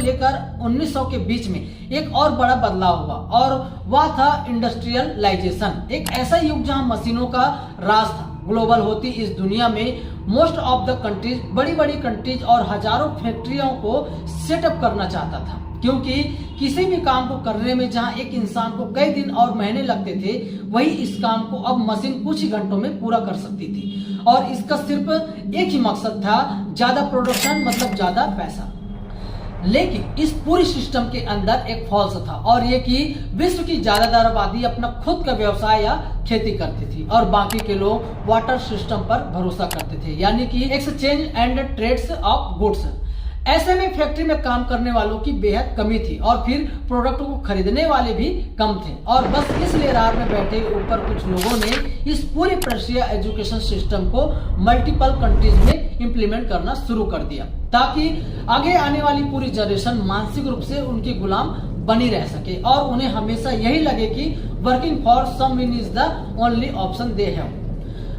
लेकर 1900 के बीच में एक और बड़ा बदलाव हुआ और वह था इंडस्ट्रियलाइजेशन। एक ऐसा युग जहां मशीनों का राज था। ग्लोबल होती इस दुनिया में मोस्ट ऑफ द कंट्रीज, बड़ी बड़ी कंट्रीज और हजारों फैक्ट्रियों को सेटअप करना चाहता था, क्योंकि किसी भी काम को करने में जहां एक इंसान को कई दिन और महीने लगते थे, वही इस काम को अब मशीन कुछ ही घंटों में पूरा कर सकती थी। और इसका सिर्फ एक ही मकसद था, ज्यादा प्रोडक्शन मतलब ज्यादा पैसा। लेकिन इस पूरी सिस्टम के अंदर एक फॉल्स था, और ये कि विश्व की ज्यादातर आबादी अपना खुद का व्यवसाय या खेती करती थी और बाकी के लोग वाटर सिस्टम पर भरोसा करते थे, यानी कि exchange and trades of goods. ऐसे में फैक्ट्री में काम करने वालों की बेहद कमी थी और फिर प्रोडक्ट को खरीदने वाले भी कम थे। और बस इस लेरार में बैठे ऊपर कुछ लोगों ने इस पूरे प्रशिया एजुकेशन सिस्टम को मल्टीपल कंट्रीज में इम्प्लीमेंट करना शुरू कर दिया, ताकि आगे आने वाली पूरी जनरेशन मानसिक रूप से उनकी गुलाम बनी रह सके और उन्हें हमेशा यही लगे कि working for some is the only option they have.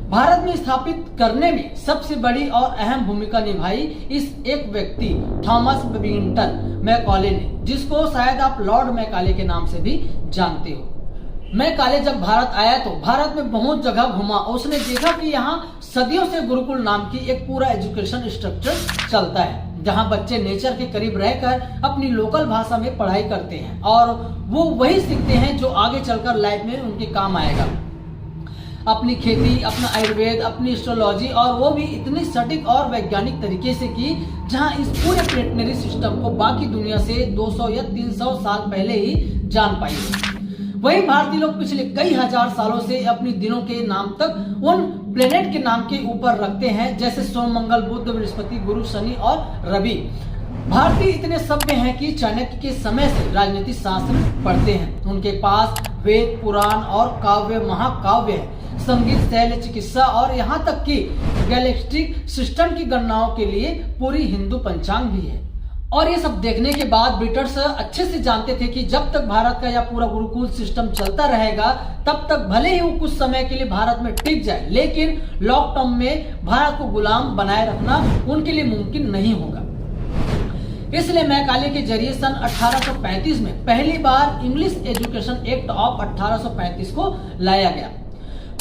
Bharat में स्थापित करने में सबसे बड़ी और अहम भूमिका निभाई इस एक व्यक्ति थॉमस बेबिंगटन मैकॉले ने, जिसको शायद आप लॉर्ड मैकाले के नाम से भी जानते हो। मैकाले जब भारत आया तो भारत में बहुत जगह घुमा। उसने देखा कि यहाँ सदियों से गुरुकुल नाम की एक पूरा एजुकेशन स्ट्रक्चर चलता है, जहाँ बच्चे नेचर के करीब रहकर अपनी लोकल भाषा में पढ़ाई करते हैं और वो वही सीखते हैं जो आगे चलकर लाइफ में उनके काम आएगा। अपनी खेती, अपना आयुर्वेद, अपनी एस्ट्रोलॉजी, और वो भी इतनी सटीक और वैज्ञानिक तरीके से की जहां इस पूरे प्लेनेटरी सिस्टम को बाकी दुनिया से 200 या 300 साल पहले ही जान पाई। वही भारतीय लोग पिछले कई हजार सालों से अपनी दिनों के नाम तक उन प्लेनेट के नाम के ऊपर रखते हैं, जैसे सोम, मंगल, बुध, बृहस्पति, गुरु, शनि और रवि। भारतीय इतने सभ्य हैं कि चाणक्य के समय से राजनीति शास्त्र पढ़ते हैं। उनके पास वेद, पुराण और काव्य, महाकाव्य है, संगीत, शैल्य चिकित्सा और यहाँ तक कि गैलेक्टिक सिस्टम की गणनाओं के लिए पूरी हिंदू पंचांग भी है। और ये सब देखने के बाद ब्रिटिश अच्छे से जानते थे कि जब तक भारत का यह पूरा गुरुकुल सिस्टम चलता रहेगा, तब तक भले ही वो कुछ समय के लिए भारत में टिक जाए, लेकिन लॉन्ग टर्म में भारत को गुलाम बनाए रखना उनके लिए मुमकिन नहीं होगा। इसलिए मैकाले के जरिए सन 1835 में पहली बार इंग्लिश एजुकेशन एक्ट ऑफ 1835 को लाया गया।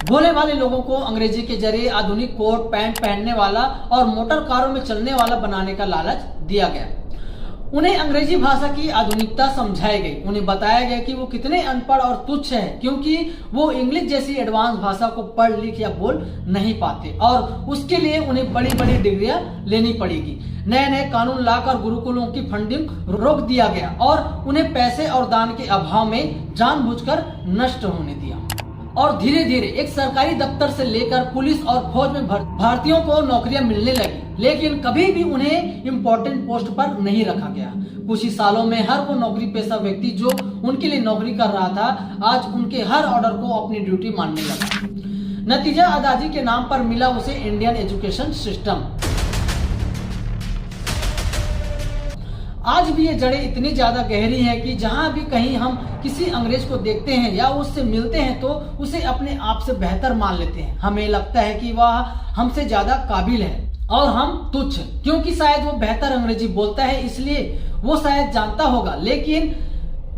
भोले भाले लोगों को अंग्रेजी के जरिए आधुनिक कोट पैंट पहनने वाला और मोटर कारों में चलने वाला बनाने का लालच दिया गया। उन्हें अंग्रेजी भाषा की आधुनिकता समझाई गई। उन्हें बताया गया कि वो कितने अनपढ़ और तुच्छ हैं, क्योंकि वो इंग्लिश जैसी एडवांस भाषा को पढ़ लिख या बोल नहीं पाते और उसके लिए उन्हें बड़ी बड़ी डिग्रियां लेनी पड़ेगी। नए नए कानून लाकर गुरुकुलों की फंडिंग रोक दिया गया और उन्हें पैसे और दान के अभाव में जानबूझकर नष्ट होने दिया। और धीरे धीरे एक सरकारी दफ्तर से लेकर पुलिस और फौज में भारतीयों को नौकरियां मिलने लगी, लेकिन कभी भी उन्हें इम्पोर्टेंट पोस्ट पर नहीं रखा गया। कुछ ही सालों में हर वो नौकरी पेशा व्यक्ति जो उनके लिए नौकरी कर रहा था, आज उनके हर ऑर्डर को अपनी ड्यूटी मानने लगा। नतीजा आजादी के नाम पर मिला उसे इंडियन एजुकेशन सिस्टम। आज भी ये जड़ें इतनी ज्यादा गहरी हैं कि जहां भी कहीं हम किसी अंग्रेज को देखते हैं या उससे मिलते हैं तो उसे अपने आप से बेहतर मान लेते हैं। हमें लगता है कि वह हमसे ज्यादा काबिल है और हम तुच्छ, क्योंकि शायद वो बेहतर अंग्रेजी बोलता है, इसलिए वो शायद जानता होगा। लेकिन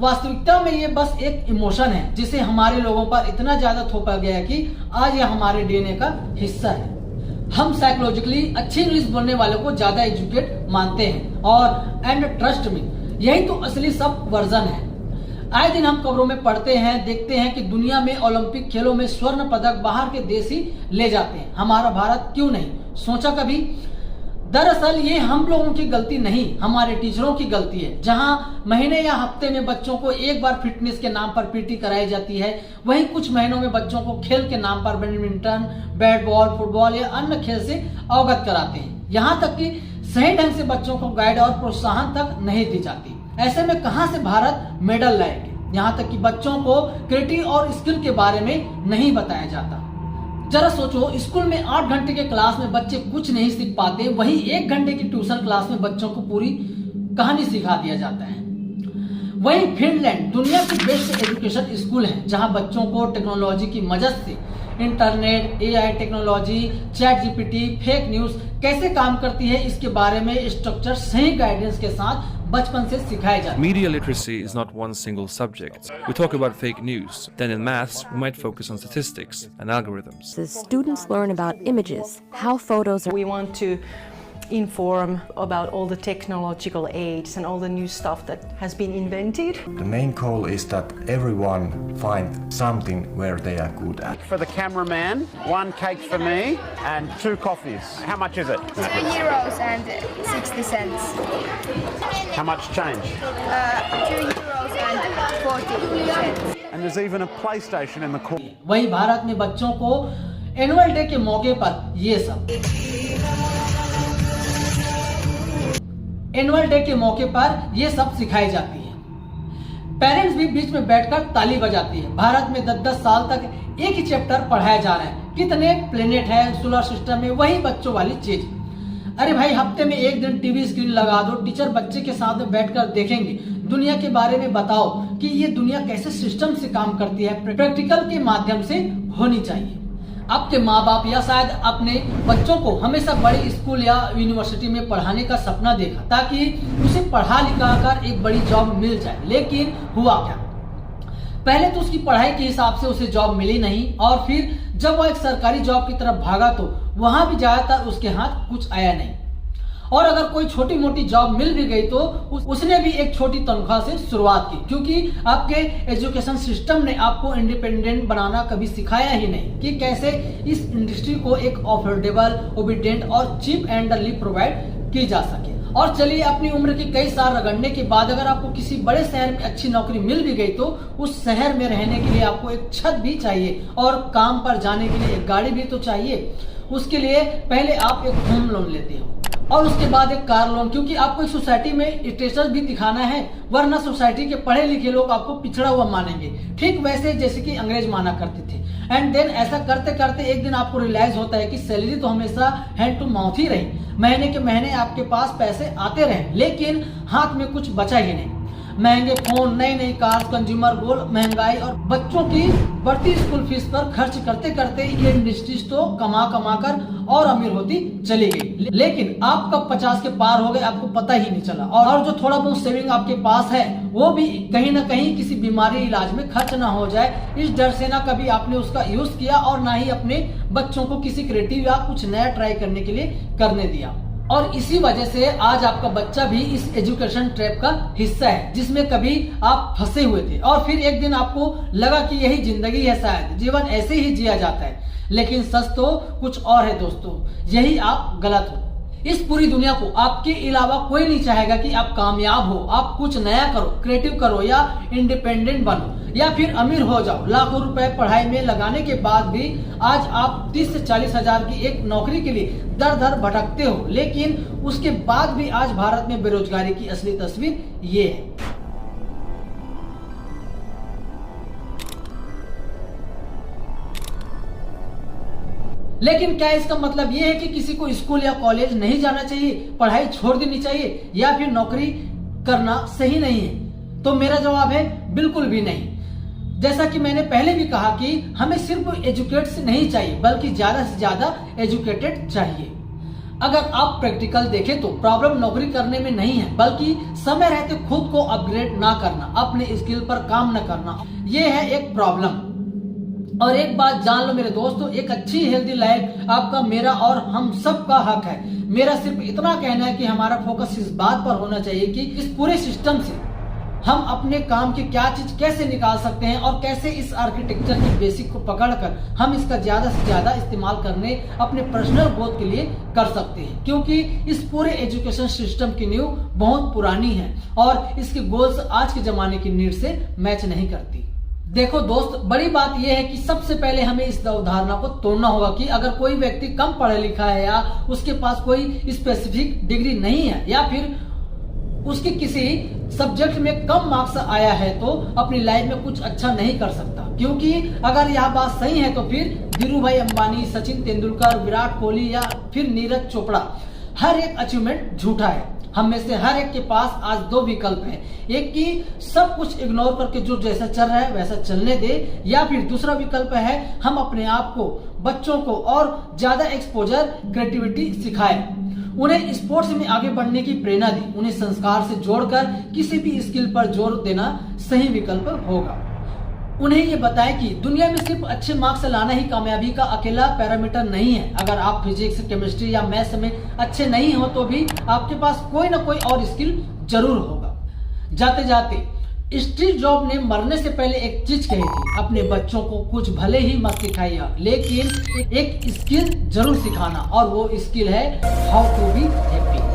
वास्तविकता में ये बस एक इमोशन है जिसे हमारे लोगों पर इतना ज्यादा थोपा गया कि आज यह हमारे डीएनए का हिस्सा है। हम साइकोलॉजिकली अच्छी इंग्लिश बोलने वालों को ज्यादा एजुकेट मानते हैं और एंड ट्रस्ट में यही तो असली सब वर्जन है। आए दिन हम खबरों में पढ़ते हैं, देखते हैं कि दुनिया में ओलंपिक खेलों में स्वर्ण पदक बाहर के देश ही ले जाते हैं। हमारा भारत क्यों नहीं? सोचा कभी? दरअसल ये हम लोगों की गलती नहीं, हमारे टीचरों की गलती है। जहां महीने या हफ्ते में बच्चों को एक बार फिटनेस के नाम पर पीटी कराई जाती है, वहीं कुछ महीनों में बच्चों को खेल के नाम पर बैडमिंटन, बैट बॉल, फुटबॉल या अन्य खेल से अवगत कराते हैं। यहाँ तक कि सही ढंग से बच्चों को गाइड और प्रोत्साहन तक नहीं दी जाती। ऐसे में कहां से भारत मेडल लाएंगे? यहाँ तक कि बच्चों को क्रिएटिव और स्किल के बारे में नहीं बताया जाता। जरा सोचो, स्कूल में 8 घंटे के क्लास में बच्चे कुछ नहीं सीख पाते, वहीं 1 घंटे की ट्यूशन क्लास में बच्चों को पूरी कहानी सिखा दिया जाता है। वहीं फिनलैंड दुनिया की बेस्ट एजुकेशन स्कूल है, जहां बच्चों को टेक्नोलॉजी की मदद से internet, AI technology, chat GPT, fake news कैसे काम करती है, इसके बारे में स्ट्रक्चर सही गाइडेंस के साथ बचपन से सिखाए जाते हैं। Media literacy is not one single subject. We talk about fake news. Then in maths, we might focus on statistics and algorithms. The students learn about images, how photos are. We want to inform about all the technological aids and all the new stuff that has been invented. The main goal is that everyone find something where they are good at. For the cameraman, 1 cake for me and 2 coffees. How much is it? €2 and 60 cents. How much change? €2 and 40 cents. And there's even a PlayStation in the corner. वही भारत में बच्चों को annual day के मौके पर ये सब annual day के मौके पर ये सब सिखाई जाती है। पेरेंट्स भी बीच में बैठकर ताली बजाती है। भारत में 10-10 साल तक एक ही चैप्टर पढ़ाया जा रहा है। कितने प्लेनेट है सोलर सिस्टम में, वही बच्चों वाली चीज। अरे भाई, हफ्ते में एक दिन टीवी स्क्रीन लगा दो, टीचर बच्चे के साथ बैठकर देखेंगे, दुनिया के बारे में बताओ कि ये दुनिया कैसे सिस्टम से काम करती है, प्रैक्टिकल के माध्यम से होनी चाहिए। आपके माँ बाप या शायद अपने बच्चों को हमेशा बड़ी स्कूल या यूनिवर्सिटी में पढ़ाने का सपना देखा ताकि उसे पढ़ा लिखा कर एक बड़ी जॉब मिल जाए, लेकिन हुआ क्या? पहले तो उसकी पढ़ाई के हिसाब से उसे जॉब मिली नहीं, और फिर जब वो एक सरकारी जॉब की तरफ भागा तो वहां भी ज्यादातर उसके हाथ कुछ आया नहीं, और अगर कोई छोटी मोटी जॉब मिल भी गई तो उसने भी एक छोटी तनख्वाह से शुरुआत की, क्योंकि आपके एजुकेशन सिस्टम ने आपको इंडिपेंडेंट बनाना कभी सिखाया ही नहीं कि कैसे इस इंडस्ट्री को एक अफोर्डेबल, ओबीडिएंट और चीप एंड प्रोवाइड की जा सके। और चलिए, अपनी उम्र के कई साल रगड़ने के बाद अगर आपको किसी बड़े शहर में अच्छी नौकरी मिल भी गई तो उस शहर में रहने के लिए आपको एक छत भी चाहिए और काम पर जाने के लिए एक गाड़ी भी तो चाहिए। उसके लिए पहले आप एक होम लोन लेते हो और उसके बाद एक कार लोन, क्योंकि आपको एक सोसाइटी में स्टेटस भी दिखाना है, वरना सोसाइटी के पढ़े लिखे लोग आपको पिछड़ा हुआ मानेंगे, ठीक वैसे जैसे कि अंग्रेज माना करते थे। एंड देन ऐसा करते करते एक दिन आपको रियलाइज होता है कि सैलरी तो हमेशा हैंड टू माउथ ही रही, महीने के महीने आपके पास पैसे आते रहे, लेकिन हाथ में कुछ बचा ही नहीं। महंगे फोन, नई नई कार, कंज्यूमर गोल्ड, महंगाई और बच्चों की बढ़ती स्कूल फीस पर खर्च करते करते ये इंडस्ट्रीज तो कमा कमा कर और अमीर होती चली गई, लेकिन आप कब 50 के पार हो गए आपको पता ही नहीं चला। और जो थोड़ा बहुत सेविंग आपके पास है वो भी कहीं ना कहीं किसी बीमारी इलाज में खर्च ना हो जाए, इस डर से ना कभी आपने उसका यूज किया और ना ही अपने बच्चों को किसी क्रिएटिव या कुछ नया ट्राई करने के लिए करने दिया। और इसी वजह से आज आपका बच्चा भी इस एजुकेशन ट्रैप का हिस्सा है जिसमें कभी आप फंसे हुए थे, और फिर एक दिन आपको लगा कि यही जिंदगी है, शायद जीवन ऐसे ही जिया जाता है, लेकिन सच तो कुछ और है दोस्तों, यही आप गलत हो। इस पूरी दुनिया को आपके अलावा कोई नहीं चाहेगा कि आप कामयाब हो, आप कुछ नया करो, क्रिएटिव करो या इंडिपेंडेंट बनो या फिर अमीर हो जाओ। लाखों रुपए पढ़ाई में लगाने के बाद भी आज आप 30 से 40 हजार की एक नौकरी के लिए दर दर भटकते हो, लेकिन उसके बाद भी आज भारत में बेरोजगारी की असली तस्वीर ये है। लेकिन क्या इसका मतलब ये है कि किसी को स्कूल या कॉलेज नहीं जाना चाहिए, पढ़ाई छोड़ देनी चाहिए या फिर नौकरी करना सही नहीं है? तो मेरा जवाब है बिल्कुल भी नहीं। जैसा कि मैंने पहले भी कहा कि हमें सिर्फ एजुकेट नहीं चाहिए बल्कि ज्यादा से ज्यादा एजुकेटेड चाहिए। अगर आप प्रैक्टिकल देखें तो प्रॉब्लम नौकरी करने में नहीं है, बल्कि समय रहते खुद को अपग्रेड ना करना, अपने स्किल पर काम न करना, ये है एक प्रॉब्लम। और एक बात जान लो मेरे दोस्तों, एक अच्छी हेल्दी लाइफ आपका, मेरा और हम सब का हक है। मेरा सिर्फ इतना कहना है कि हमारा फोकस इस बात पर होना चाहिए कि इस पूरे सिस्टम से हम अपने काम की क्या चीज कैसे निकाल सकते हैं और कैसे इस आर्किटेक्चर की बेसिक को पकड़कर हम इसका ज्यादा से ज्यादा इस्तेमाल करने अपने पर्सनल ग्रोथ के लिए कर सकते हैं, क्योंकि इस पूरे एजुकेशन सिस्टम की नींव बहुत पुरानी है और इसके गोल्स आज के जमाने की नीड से मैच नहीं करती। देखो दोस्त, बड़ी बात यह है कि सबसे पहले हमें इस अवधारणा को तोड़ना होगा कि अगर कोई व्यक्ति कम पढ़ा लिखा है या उसके पास कोई स्पेसिफिक डिग्री नहीं है या फिर उसके किसी सब्जेक्ट में कम मार्क्स आया है तो अपनी लाइफ में कुछ अच्छा नहीं कर सकता। क्योंकि अगर यह बात सही है तो फिर धीरू भाई अंबानी, सचिन तेंदुलकर, विराट कोहली या फिर नीरज चोपड़ा, हर एक अचीवमेंट झूठा है। हम में से हर एक के पास आज दो विकल्प हैं, एक कि सब कुछ इग्नोर करके जो जैसा चल रहा है वैसा चलने दे, या फिर दूसरा विकल्प है हम अपने आप को, बच्चों को और ज्यादा एक्सपोजर, क्रिएटिविटी सिखाएं। उन्हें स्पोर्ट्स में आगे बढ़ने की प्रेरणा दी। उन्हें संस्कार से जोड़कर किसी भी स्किल पर जोर देना सही विकल्प होगा। उन्हें ये बताएं कि दुनिया में सिर्फ अच्छे मार्क्स लाना ही कामयाबी का अकेला पैरामीटर नहीं है। अगर आप फिजिक्स, केमिस्ट्री या मैथ्स में अच्छे नहीं हो तो भी आपके पास कोई ना कोई और स्किल जरूर होगा। जाते जाते स्टीव जॉब ने मरने से पहले एक चीज कही थी, अपने बच्चों को कुछ भले ही मत सिखाइए, लेकिन एक स्किल जरूर सिखाना, और वो स्किल है हाउ टू बी हैप्पी।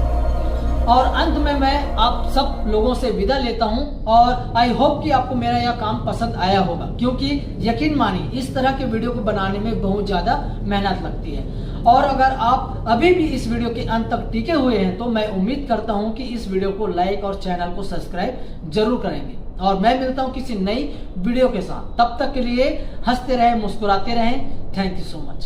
और अंत में मैं आप सब लोगों से विदा लेता हूं, और आई होप कि आपको मेरा यह काम पसंद आया होगा, क्योंकि यकीन मानिए इस तरह के वीडियो को बनाने में बहुत ज्यादा मेहनत लगती है। और अगर आप अभी भी इस वीडियो के अंत तक टिके हुए हैं तो मैं उम्मीद करता हूं कि इस वीडियो को लाइक और चैनल को सब्सक्राइब जरूर करेंगे। और मैं मिलता हूं किसी नई वीडियो के साथ, तब तक के लिए हंसते रहें, मुस्कुराते रहें। Thank you so much.